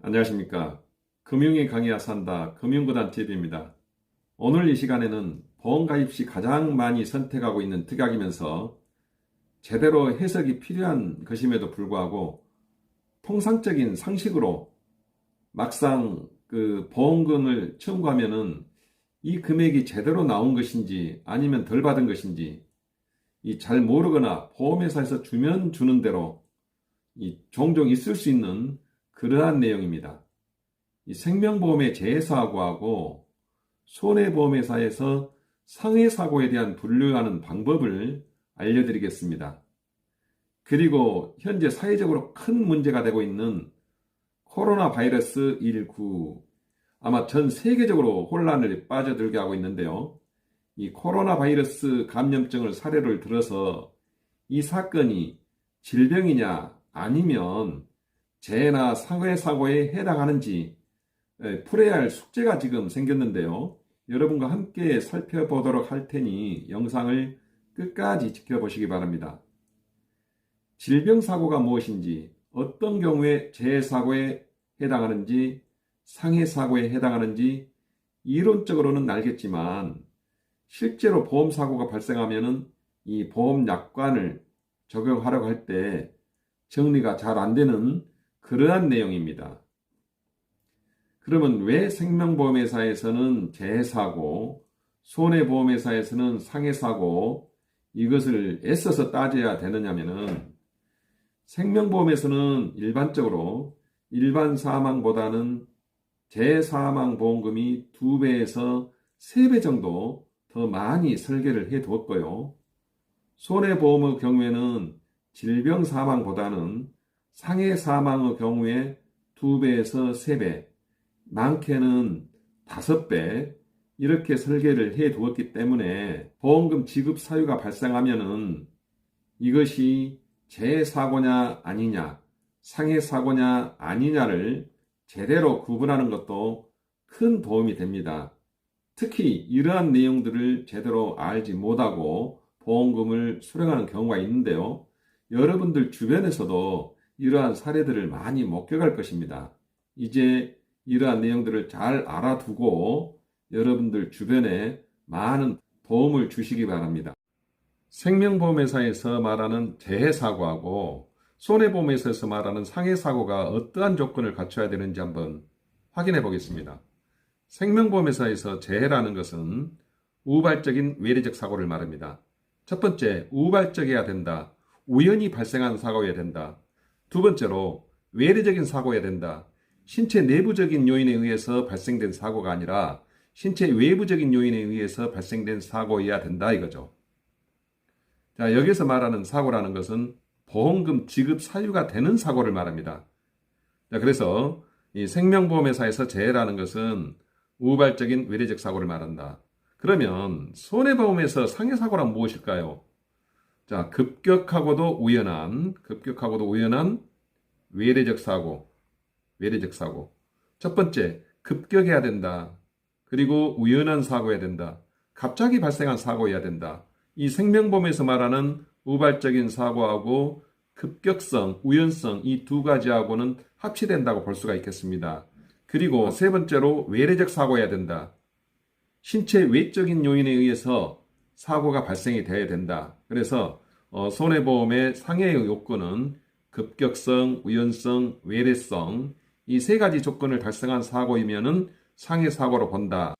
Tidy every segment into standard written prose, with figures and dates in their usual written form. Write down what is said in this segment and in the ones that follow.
안녕하십니까. 금융이 강해야 산다. 금융구단TV입니다. 오늘 이 시간에는 보험가입 시 가장 많이 선택하고 있는 특약이면서 제대로 해석이 필요한 것임에도 불구하고 통상적인 상식으로 막상 보험금을 청구하면은 이 금액이 제대로 나온 것인지 아니면 덜 받은 것인지 잘 모르거나 보험회사에서 주면 주는 대로 종종 있을 수 있는 그러한 내용입니다. 생명보험의 재해사고하고 손해보험회사에서 상해사고에 대한 분류하는 방법을 알려드리겠습니다. 그리고 현재 사회적으로 큰 문제가 되고 있는 코로나 바이러스 19, 아마 전 세계적으로 혼란을 빠져들게 하고 있는데요. 이 코로나 바이러스 감염증을 사례를 들어서 이 사건이 질병이냐 아니면 재해나 상해사고에 해당하는지 풀어야 할 숙제가 지금 생겼는데요. 여러분과 함께 살펴보도록 할 테니 영상을 끝까지 지켜보시기 바랍니다. 질병사고가 무엇인지, 어떤 경우에 재해사고에 해당하는지, 상해사고에 해당하는지 이론적으로는 알겠지만 실제로 보험사고가 발생하면 이 보험약관을 적용하려고 할 때 정리가 잘 안 되는 그러한 내용입니다. 그러면 왜 생명보험회사에서는 재해사고, 손해보험회사에서는 상해사고 이것을 애써서 따져야 되느냐면은 생명보험에서는 일반적으로 일반 사망보다는 재사망보험금이 2배에서 3배 정도 더 많이 설계를 해 두었고요. 손해보험의 경우에는 질병사망보다는 상해사망의 경우에 2배에서 3배, 많게는 5배 이렇게 설계를 해 두었기 때문에 보험금 지급 사유가 발생하면은 이것이 재사고냐 아니냐, 상해사고냐 아니냐를 제대로 구분하는 것도 큰 도움이 됩니다. 특히 이러한 내용들을 제대로 알지 못하고 보험금을 수령하는 경우가 있는데요. 여러분들 주변에서도 이러한 사례들을 많이 목격할 것입니다. 이제 이러한 내용들을 잘 알아두고 여러분들 주변에 많은 도움을 주시기 바랍니다. 생명보험회사에서 말하는 재해사고하고 손해보험회사에서 말하는 상해사고가 어떠한 조건을 갖춰야 되는지 한번 확인해 보겠습니다. 생명보험회사에서 재해라는 것은 우발적인 외래적 사고를 말합니다. 첫 번째, 우발적이어야 된다. 우연히 발생한 사고여야 된다. 두 번째로, 외래적인 사고여야 된다. 신체 내부적인 요인에 의해서 발생된 사고가 아니라 신체 외부적인 요인에 의해서 발생된 사고여야 된다 이거죠. 자, 여기서 말하는 사고라는 것은 보험금 지급 사유가 되는 사고를 말합니다. 자, 그래서 이 생명보험회사에서 재해라는 것은 우발적인 외래적 사고를 말한다. 그러면 손해보험에서 상해사고란 무엇일까요? 자, 급격하고도 우연한 외래적 사고. 첫 번째, 급격해야 된다. 그리고 우연한 사고여야 된다. 갑자기 발생한 사고여야 된다. 이 생명보험에서 말하는 우발적인 사고하고 급격성, 우연성 이 두 가지하고는 합치된다고 볼 수가 있겠습니다. 그리고 세 번째로 외래적 사고여야 된다. 신체 외적인 요인에 의해서 사고가 발생이 되어야 된다. 그래서 손해보험의 상해의 요건은 급격성, 우연성, 외래성 이 세 가지 조건을 달성한 사고이면은 상해사고로 본다.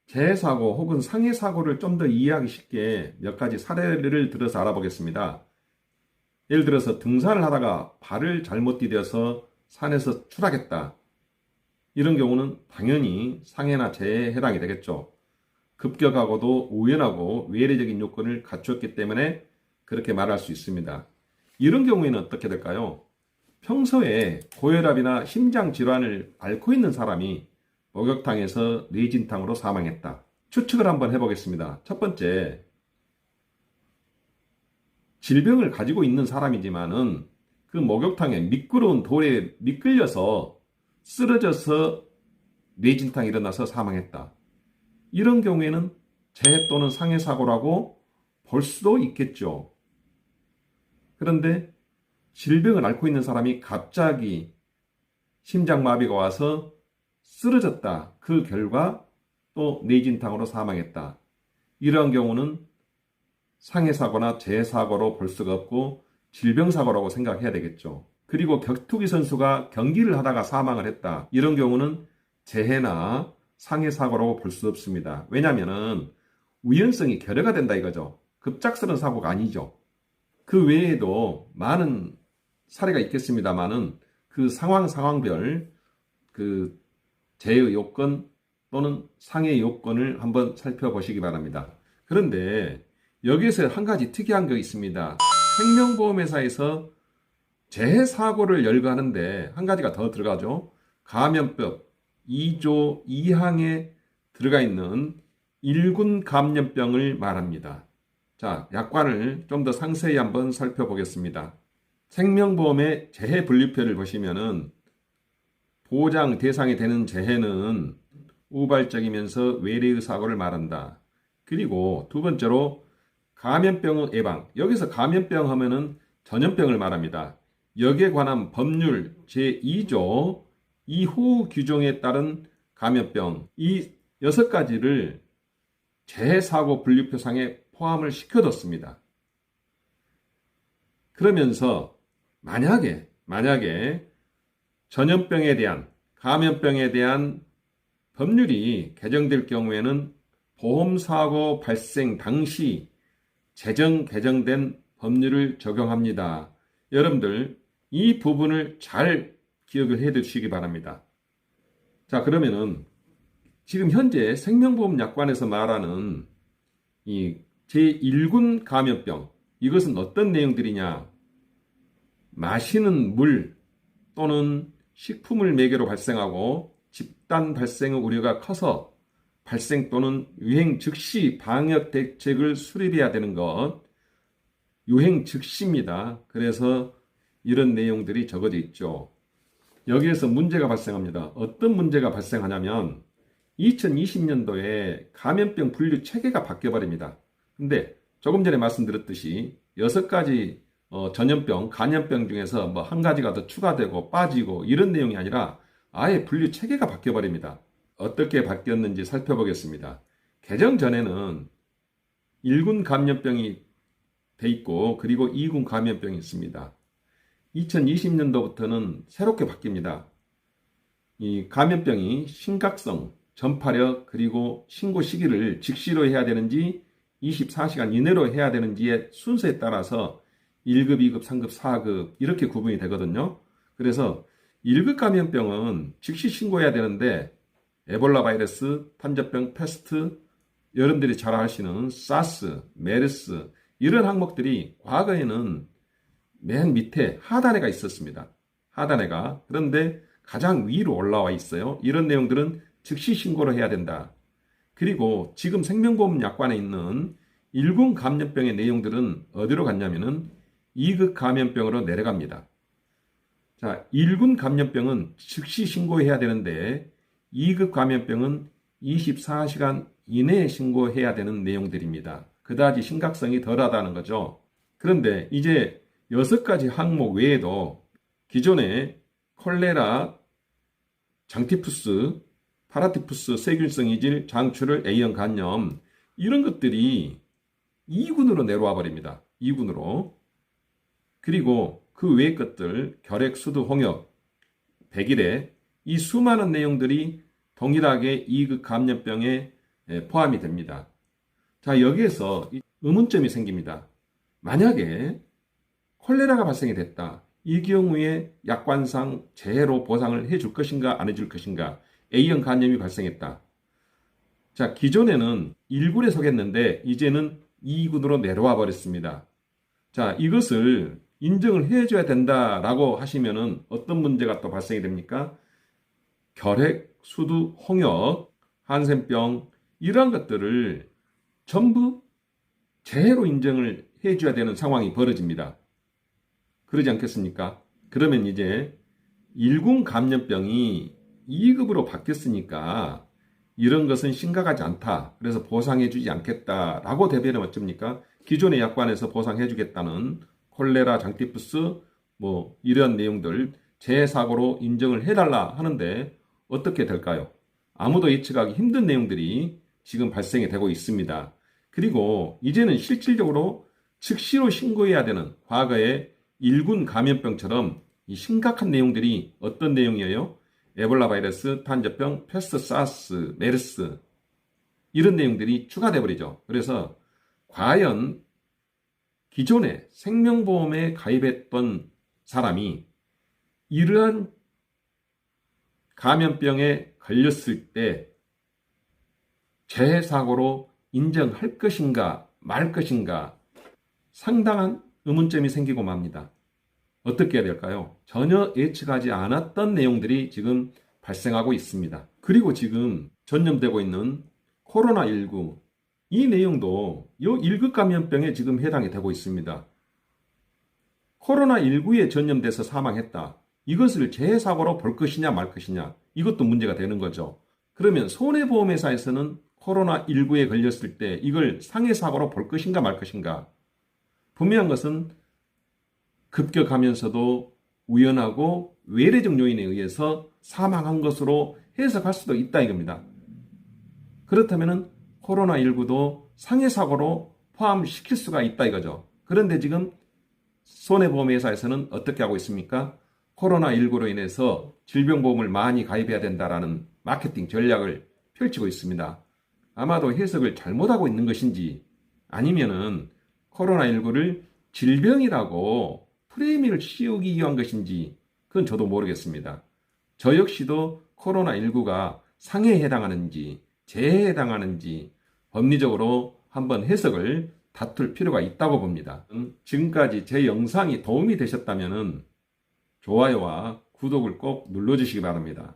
재해사고 혹은 상해사고를 좀 더 이해하기 쉽게 몇 가지 사례를 들어서 알아보겠습니다. 예를 들어서 등산을 하다가 발을 잘못 디뎌서 산에서 추락했다. 이런 경우는 당연히 상해나 재해에 해당이 되겠죠. 급격하고도 우연하고 외래적인 요건을 갖추었기 때문에 그렇게 말할 수 있습니다. 이런 경우에는 어떻게 될까요? 평소에 고혈압이나 심장질환을 앓고 있는 사람이 목욕탕에서 뇌진탕으로 사망했다. 추측을 한번 해보겠습니다. 첫 번째, 질병을 가지고 있는 사람이지만은 그 목욕탕에 미끄러운 돌에 미끌려서 쓰러져서 뇌진탕이 일어나서 사망했다. 이런 경우에는 재해 또는 상해사고라고 볼 수도 있겠죠. 그런데 질병을 앓고 있는 사람이 갑자기 심장마비가 와서 쓰러졌다. 그 결과 또 뇌진탕으로 사망했다. 이러한 경우는 상해사고나 재해사고로 볼 수가 없고 질병사고라고 생각해야 되겠죠. 그리고 격투기 선수가 경기를 하다가 사망을 했다. 이런 경우는 재해나 상해사고라고 볼 수 없습니다. 왜냐하면 우연성이 결여가 된다 이거죠. 급작스러운 사고가 아니죠. 그 외에도 많은 사례가 있겠습니다만은 그 상황별 그 재해 요건 또는 상해 요건을 한번 살펴보시기 바랍니다. 그런데 여기에서 한 가지 특이한 게 있습니다. 생명보험회사에서 재해 사고를 열거하는데 한 가지가 더 들어가죠. 감염법 2조 2항에 들어가 있는 1군 감염병을 말합니다. 자, 약관을 좀 더 상세히 한번 살펴보겠습니다. 생명보험의 재해 분류표를 보시면은 보장 대상이 되는 재해는 우발적이면서 외래의 사고를 말한다. 그리고 두 번째로 감염병의 예방. 여기서 감염병 하면은 전염병을 말합니다. 여기에 관한 법률 제2조 이후 규정에 따른 감염병. 이 6가지를 재해사고 분류표상에 포함을 시켜뒀습니다. 그러면서 만약에 전염병에 대한 감염병에 대한 법률이 개정될 경우에는 보험사고 발생 당시 개정된 법률을 적용합니다. 여러분들 이 부분을 잘 기억을 해 두시기 바랍니다. 자, 그러면은 지금 현재 생명보험 약관에서 말하는 이 제1군 감염병, 이것은 어떤 내용들이냐? 마시는 물 또는 식품을 매개로 발생하고 집단 발생의 우려가 커서 발생 또는 유행 즉시 방역 대책을 수립해야 되는 것. 유행 즉시입니다. 그래서 이런 내용들이 적어져 있죠. 여기에서 문제가 발생합니다. 어떤 문제가 발생하냐면 2020년도에 감염병 분류 체계가 바뀌어버립니다. 근데 조금 전에 말씀드렸듯이 6가지 전염병, 감염병 중에서 뭐 한 가지가 더 추가되고 빠지고 이런 내용이 아니라 아예 분류 체계가 바뀌어버립니다. 어떻게 바뀌었는지 살펴보겠습니다. 개정 전에는 1군 감염병이 돼 있고 그리고 2군 감염병이 있습니다. 2020년도부터는 새롭게 바뀝니다. 이 감염병이 심각성, 전파력 그리고 신고 시기를 즉시로 해야 되는지 24시간 이내로 해야 되는지의 순서에 따라서 1급, 2급, 3급, 4급 이렇게 구분이 되거든요. 그래서 1급 감염병은 즉시 신고해야 되는데 에볼라 바이러스, 탄저병, 패스트, 여러분들이 잘 아시는 사스, 메르스 이런 항목들이 과거에는 맨 밑에 하단에가 있었습니다. 하단에가. 그런데 가장 위로 올라와 있어요. 이런 내용들은 즉시 신고를 해야 된다. 그리고 지금 생명보험 약관에 있는 1군 감염병의 내용들은 어디로 갔냐면은 2급 감염병으로 내려갑니다. 자, 1군 감염병은 즉시 신고해야 되는데 2급 감염병은 24시간 이내에 신고해야 되는 내용들입니다. 그다지 심각성이 덜하다는 거죠. 그런데 이제 6가지 항목 외에도 기존에 콜레라, 장티푸스, 파라티푸스, 세균성 이질, 장출혈, A형 간염 이런 것들이 2군으로 내려와 버립니다. 2군으로. 그리고 그 외의 것들 결핵, 수두, 홍역, 백일해 이 수많은 내용들이 동일하게 2급 감염병에 포함이 됩니다. 자, 여기에서 의문점이 생깁니다. 만약에 콜레라가 발생이 됐다. 이 경우에 약관상 재해로 보상을 해줄 것인가 안 해줄 것인가. A형 간염이 발생했다. 자, 기존에는 1군에 속했는데 이제는 2군으로 내려와 버렸습니다. 자, 이것을 인정을 해줘야 된다라고 하시면은 어떤 문제가 또 발생이 됩니까? 결핵, 수두, 홍역, 한센병 이러한 것들을 전부 재해로 인정을 해줘야 되는 상황이 벌어집니다. 그러지 않겠습니까? 그러면 이제 1군 감염병이 2급으로 바뀌었으니까 이런 것은 심각하지 않다. 그래서 보상해주지 않겠다라고 대변하면 어쩝니까? 기존의 약관에서 보상해주겠다는 콜레라, 장티푸스 뭐 이런 내용들 재해 사고로 인정을 해달라 하는데 어떻게 될까요? 아무도 예측하기 힘든 내용들이 지금 발생이 되고 있습니다. 그리고 이제는 실질적으로 즉시로 신고해야 되는 과거의 일군 감염병처럼 이 심각한 내용들이 어떤 내용이에요? 에볼라 바이러스, 탄저병, 패스트, 사스, 메르스 이런 내용들이 추가돼 버리죠. 그래서 과연 기존에 생명보험에 가입했던 사람이 이러한 감염병에 걸렸을 때 재해 사고로 인정할 것인가 말 것인가 상당한 의문점이 생기고 맙니다. 어떻게 해야 될까요? 전혀 예측하지 않았던 내용들이 지금 발생하고 있습니다. 그리고 지금 전염되고 있는 코로나19 이 내용도 이 1급 감염병에 지금 해당이 되고 있습니다. 코로나19에 전염돼서 사망했다. 이것을 재해사고로 볼 것이냐 말 것이냐 이것도 문제가 되는 거죠. 그러면 손해보험회사에서는 코로나19에 걸렸을 때 이걸 상해사고로 볼 것인가 말 것인가. 분명한 것은 급격하면서도 우연하고 외래적 요인에 의해서 사망한 것으로 해석할 수도 있다 이겁니다. 그렇다면 코로나19도 상해사고로 포함시킬 수가 있다 이거죠. 그런데 지금 손해보험회사에서는 어떻게 하고 있습니까? 코로나19로 인해서 질병보험을 많이 가입해야 된다라는 마케팅 전략을 펼치고 있습니다. 아마도 해석을 잘못하고 있는 것인지 아니면은 코로나19를 질병이라고 프레임을 씌우기 위한 것인지 그건 저도 모르겠습니다. 저 역시도 코로나19가 상해에 해당하는지 재해에 해당하는지 법리적으로 한번 해석을 다툴 필요가 있다고 봅니다. 지금까지 제 영상이 도움이 되셨다면 좋아요와 구독을 꼭 눌러주시기 바랍니다.